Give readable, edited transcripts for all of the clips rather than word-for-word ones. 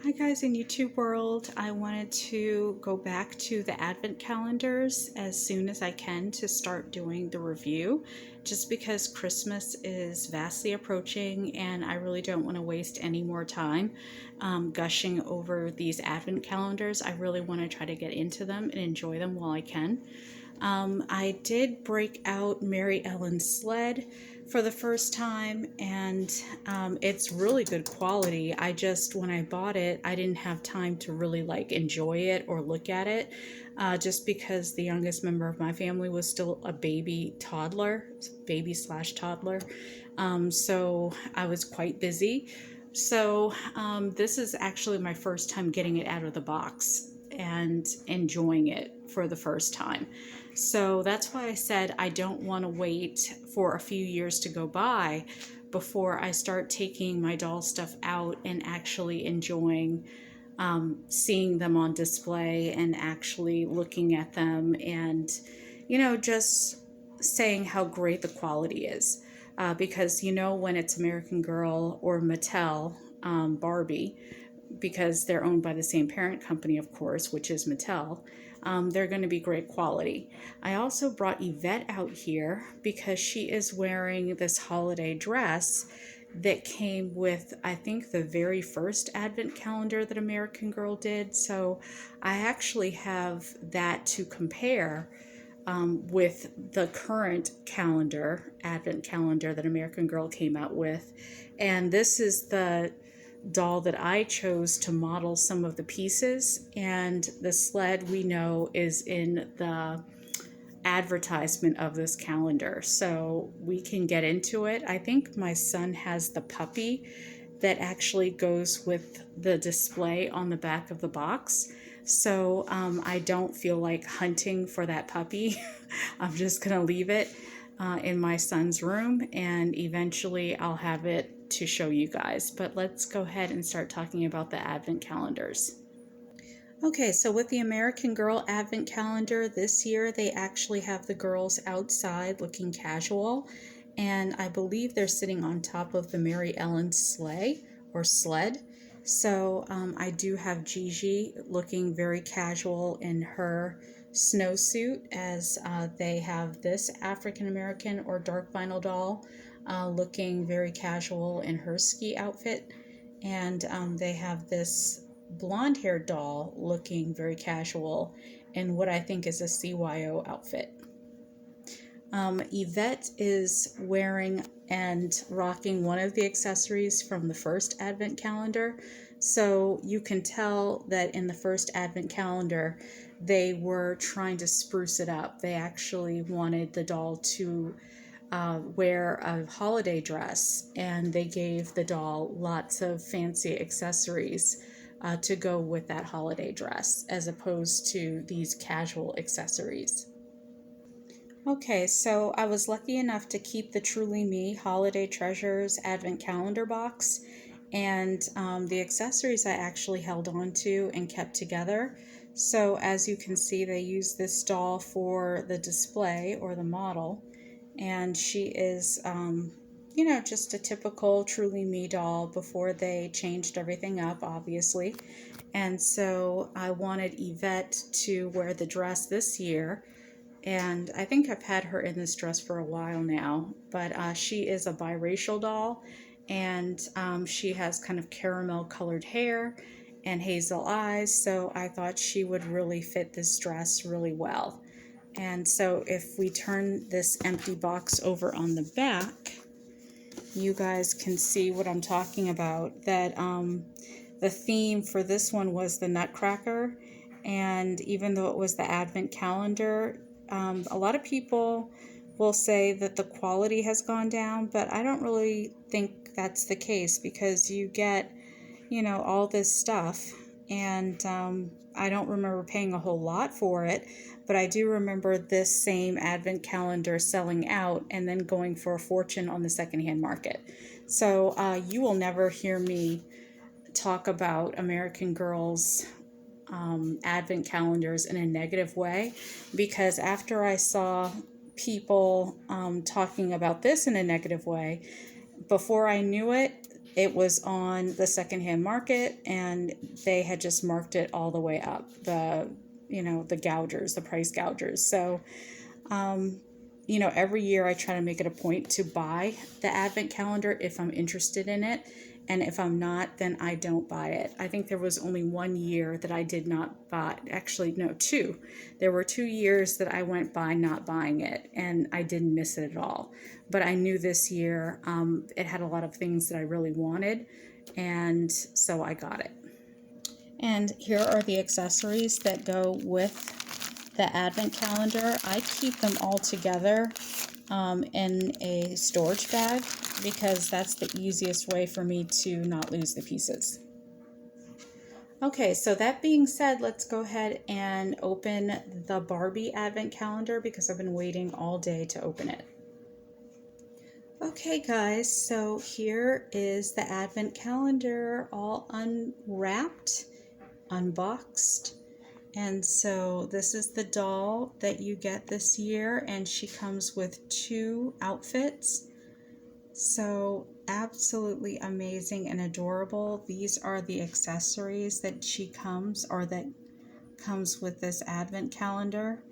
Hi guys in YouTube world. I wanted to go back to the advent calendars as soon as I can to start doing the review, just because Christmas is vastly approaching and I really don't want to waste any more time gushing over these advent calendars. I really want to try to get into them and enjoy them while I can. I did break out Mary Ellen's sled for the first time, and it's really good quality. When I bought it, I didn't have time to really enjoy it or look at it, just because the youngest member of my family was still a baby slash toddler. So I was quite busy. So this is actually my first time getting it out of the box and enjoying it for the first time. So that's why I said I don't want to wait for a few years to go by before I start taking my doll stuff out and actually enjoying seeing them on display and actually looking at them and, just saying how great the quality is. Because, when it's American Girl or Mattel, Barbie, because they're owned by the same parent company, of course, which is Mattel, they're going to be great quality. I also brought Yvette out here because she is wearing this holiday dress that came with, I think, the very first advent calendar that American Girl did. So I actually have that to compare with the current advent calendar that American Girl came out with. And this is the doll that I chose to model some of the pieces, and the sled we know is in the advertisement of this calendar, so we can get into it. I think my son has the puppy that actually goes with the display on the back of the box, so I don't feel like hunting for that puppy. I'm just gonna leave it in my son's room, and eventually I'll have it to show you guys. But let's go ahead and start talking about the advent calendars. Okay, so with the American Girl advent calendar this year, they actually have the girls outside looking casual, and I believe they're sitting on top of the Mary Ellen sleigh or sled. So I do have Gigi looking very casual in her snowsuit, as they have this African American or dark vinyl doll looking very casual in her ski outfit, and they have this blonde haired doll looking very casual in what I think is a CYO outfit. Yvette is wearing and rocking one of the accessories from the first advent calendar. So you can tell that in the first advent calendar, they were trying to spruce it up. They actually wanted the doll to wear a holiday dress, and they gave the doll lots of fancy accessories to go with that holiday dress, as opposed to these casual accessories. Okay, so I was lucky enough to keep the Truly Me Holiday Treasures Advent Calendar box, and the accessories I actually held on to and kept together. So as you can see, they use this doll for the display or the model, and she is, just a typical Truly Me doll before they changed everything up, obviously. And so I wanted Yvette to wear the dress this year, and I think I've had her in this dress for a while now, but she is a biracial doll, and she has kind of caramel colored hair and hazel eyes, so I thought she would really fit this dress really well. And so if we turn this empty box over on the back, you guys can see what I'm talking about, that the theme for this one was the Nutcracker, and even though it was the Advent calendar, a lot of people will say that the quality has gone down, but I don't really think that's the case, because you get, all this stuff, and I don't remember paying a whole lot for it, but I do remember this same advent calendar selling out and then going for a fortune on the secondhand market. So you will never hear me talk about American Girl's advent calendars in a negative way, because after I saw people talking about this in a negative way, before I knew it, it was on the secondhand market, and they had just marked it all the way up. The gougers, the price gougers. So, every year I try to make it a point to buy the advent calendar if I'm interested in it. And if I'm not, then I don't buy it. I think there was only 1 year that I did not buy. Actually, no, two. There were 2 years that I went by not buying it, and I didn't miss it at all. But I knew this year it had a lot of things that I really wanted, and so I got it. And here are the accessories that go with the advent calendar. I keep them all together in a storage bag because that's the easiest way for me to not lose the pieces. Okay, so that being said, let's go ahead and open the Barbie advent calendar because I've been waiting all day to open it. Okay guys, so here is the advent calendar all unwrapped, unboxed. And so this is the doll that you get this year, and she comes with 2 outfits. So absolutely amazing and adorable. These are the accessories that that comes with this advent calendar.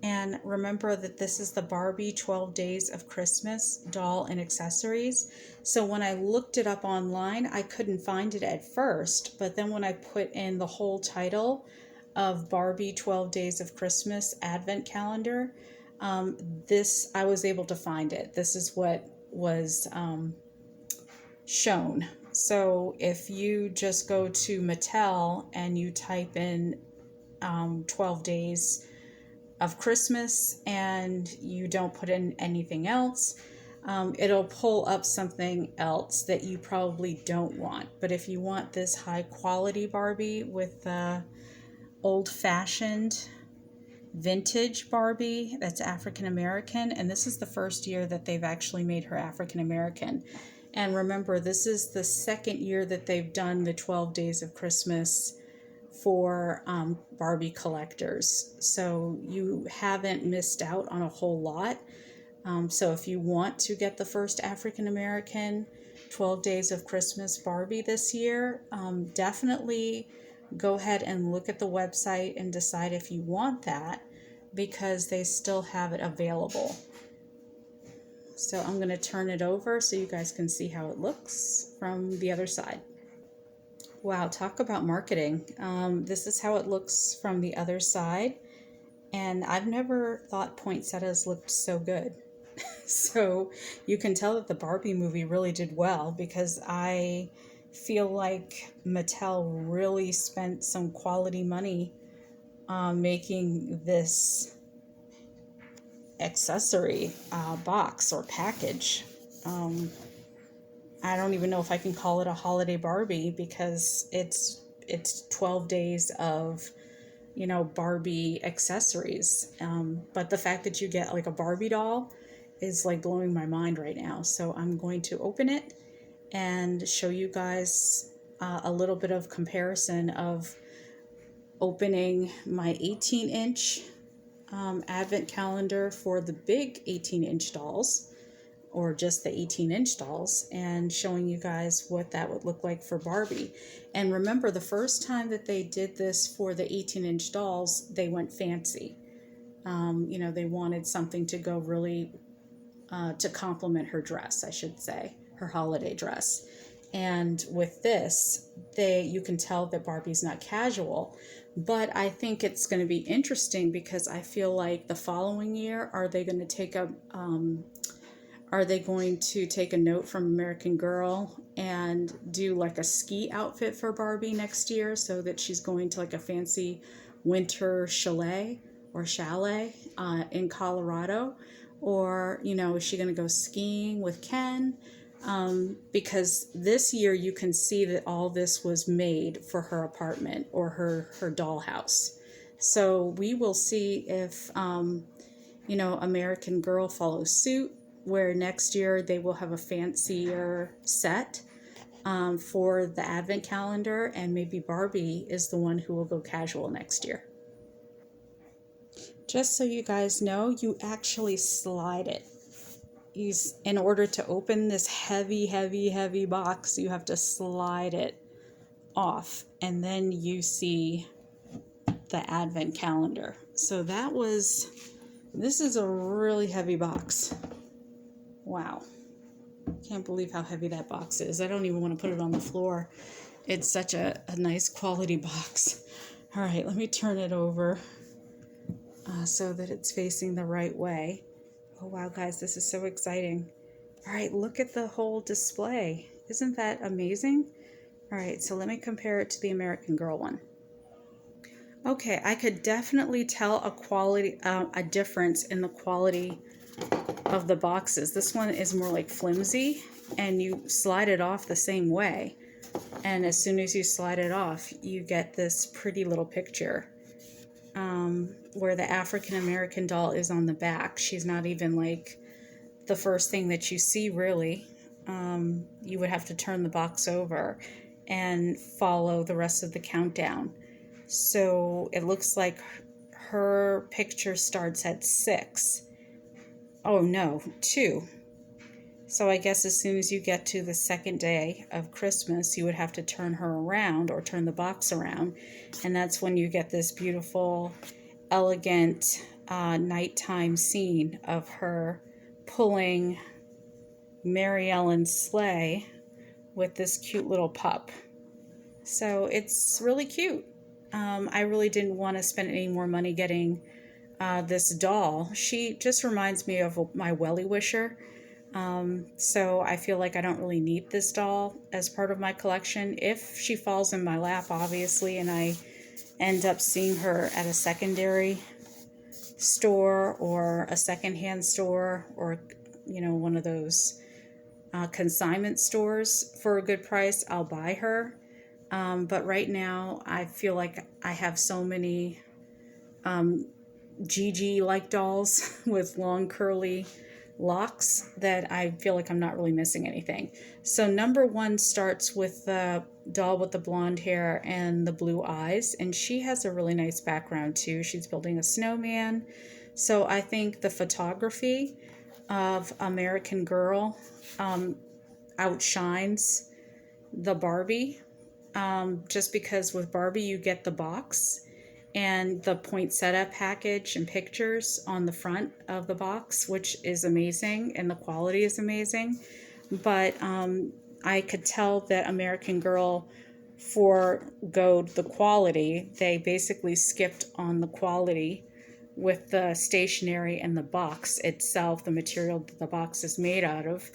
And remember that this is the Barbie 12 Days of Christmas doll and accessories. So when I looked it up online, I couldn't find it at first, but then when I put in the whole title of Barbie 12 Days of Christmas Advent Calendar, I was able to find it. This is what was shown. So if you just go to Mattel and you type in 12 Days of Christmas and you don't put in anything else, it'll pull up something else that you probably don't want. But if you want this high quality Barbie with old-fashioned vintage Barbie that's African American, and this is the first year that they've actually made her African American. And remember, this is the second year that they've done the 12 Days of Christmas for Barbie collectors. So you haven't missed out on a whole lot. So if you want to get the first African American 12 Days of Christmas Barbie this year, definitely go ahead and look at the website and decide if you want that, because they still have it available. So I'm going to turn it over so you guys can see how it looks from the other side. Wow, talk about marketing. This is how it looks from the other side. And I've never thought poinsettias looked so good. So you can tell that the Barbie movie really did well, because I feel like Mattel really spent some quality money making this accessory box or package. I don't even know if I can call it a holiday Barbie, because it's 12 days of Barbie accessories. But the fact that you get like a Barbie doll is like blowing my mind right now. So I'm going to open it and show you guys a little bit of comparison of opening my 18-inch advent calendar for the big 18-inch dolls, or just the 18-inch dolls, and showing you guys what that would look like for Barbie. And remember, the first time that they did this for the 18-inch dolls, they went fancy. They wanted something to go really to complement her dress, I should say, her holiday dress. And with this, you can tell that Barbie's not casual. But I think it's going to be interesting, because I feel like the following year, are they going to take a note from American Girl and do like a ski outfit for Barbie next year, so that she's going to like a fancy winter chalet in Colorado? Or, is she going to go skiing with Ken? Because this year you can see that all this was made for her apartment or her dollhouse. So we will see if, American Girl follows suit, where next year they will have a fancier set for the advent calendar, and maybe Barbie is the one who will go casual next year. Just so you guys know, you actually slide it. in order to open this heavy, heavy, heavy box, you have to slide it off, and then you see the advent calendar. So this is a really heavy box. Wow. Can't believe how heavy that box is. I don't even want to put it on the floor. It's such a nice quality box. All right, let me turn it over so that it's facing the right way. Oh wow, guys, this is so exciting. All right, look at the whole display. Isn't that amazing? All right, so let me compare it to the American Girl one. Okay, I could definitely tell a difference in the quality of the boxes. This one is more like flimsy, and you slide it off the same way. And as soon as you slide it off, you get this pretty little picture where the African American doll is on the back. She's not even like the first thing that you see, really. You would have to turn the box over and follow the rest of the countdown. So it looks like her picture starts at 6. Oh no, 2. So I guess as soon as you get to the second day of Christmas, you would have to turn her around or turn the box around. And that's when you get this beautiful, elegant nighttime scene of her pulling Mary Ellen's sleigh with this cute little pup. So it's really cute. I really didn't want to spend any more money getting this doll. She just reminds me of my Welly Wisher. So I feel like I don't really need this doll as part of my collection. If she falls in my lap, obviously, and I end up seeing her at a secondary store or a secondhand store or, one of those consignment stores for a good price, I'll buy her. But right now, I feel like I have so many Gigi-like dolls with long curly locks that I feel like I'm not really missing anything. So number 1 starts with the doll with the blonde hair and the blue eyes, and she has a really nice background too. She's building a snowman. So I think the photography of American Girl outshines the Barbie, just because with Barbie you get the box and the poinsettia package and pictures on the front of the box, which is amazing, and the quality is amazing. But I could tell that American Girl forgoed the quality. They basically skipped on the quality with the stationery and the box itself, the material that the box is made out of,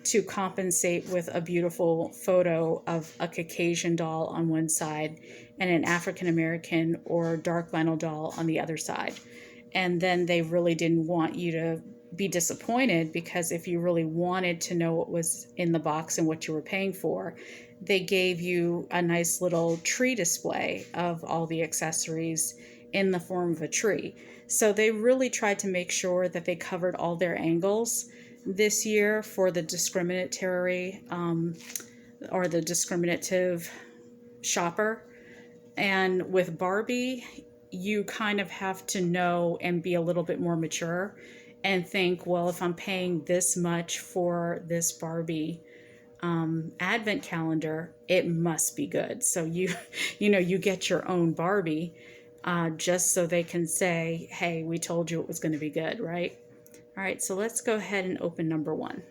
to compensate with a beautiful photo of a Caucasian doll on one side and an African American or dark vinyl doll on the other side. And then they really didn't want you to be disappointed, because if you really wanted to know what was in the box and what you were paying for, they gave you a nice little tree display of all the accessories in the form of a tree. So they really tried to make sure that they covered all their angles this year for the discriminatory or the discriminative shopper. And with Barbie, you kind of have to know and be a little bit more mature and think, well, if I'm paying this much for this Barbie advent calendar, it must be good. So you get your own Barbie just so they can say, hey, we told you it was going to be good, right? All right, so let's go ahead and open number 1.